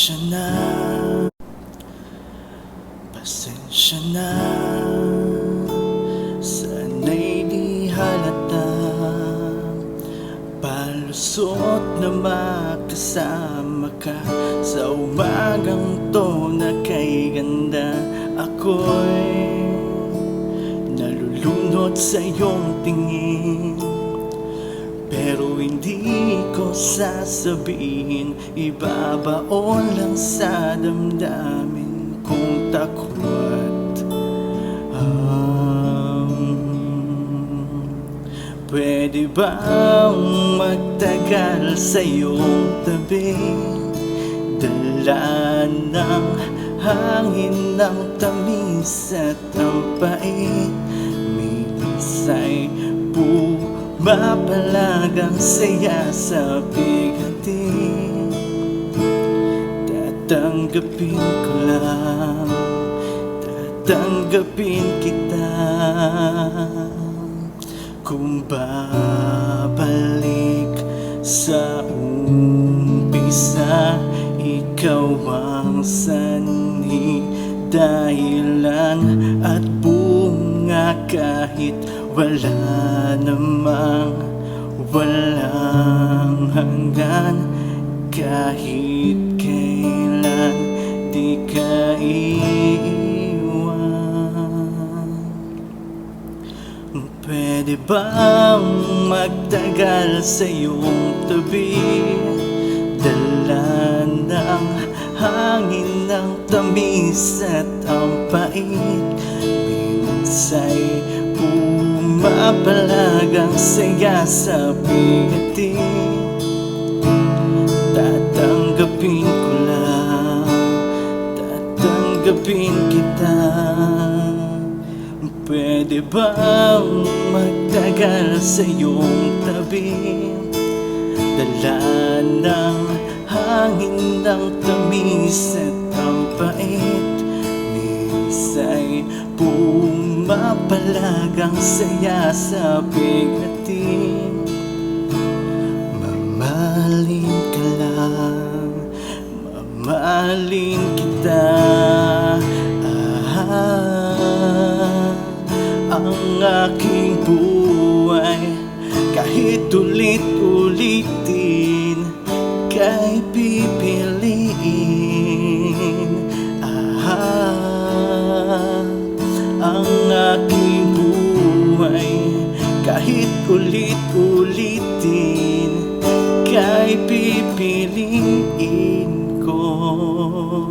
Pasensya na, pasensya na. Sana'y di halata, palusot na makasama ka sa umagang to na kay ganda. Ako'y nalulunod sa iyong tingin, pero hindi ko sasabihin. Ibabaon lang sa damdamin kong takwat. Pwede bang magtagal sa iyong tabi? Dala ng hangin ng tamis at ang pait, minsa'y mapalagang saya sa bigatin. Tatanggapin ko lang, tatanggapin kita. Kung babalik sa umpisa, ikaw ang sanhi, dahilan at bunga. Kahit wala namang walang hanggan, kahit kailan di ka iiwan. Pwede bang magtagal sa iyong tabi? Dala ng hangin ng tamis at ang pait, minsa'y mapalagang saya sa bigatin. Tatanggapin ko lang, tatanggapin kita. Pwede bang magtagal sa iyong tabi? Dala ng hangin ng tamis at ang pait, minsa'y mapalagang saya sa bigatin. Mamahalin ka lang, mamahalin kita. Ang aking buhay, kahit ulit-ulitin, kay pipiliin. Ang aking buhay, kahit ulit-ulitin, kay pipiliin ko.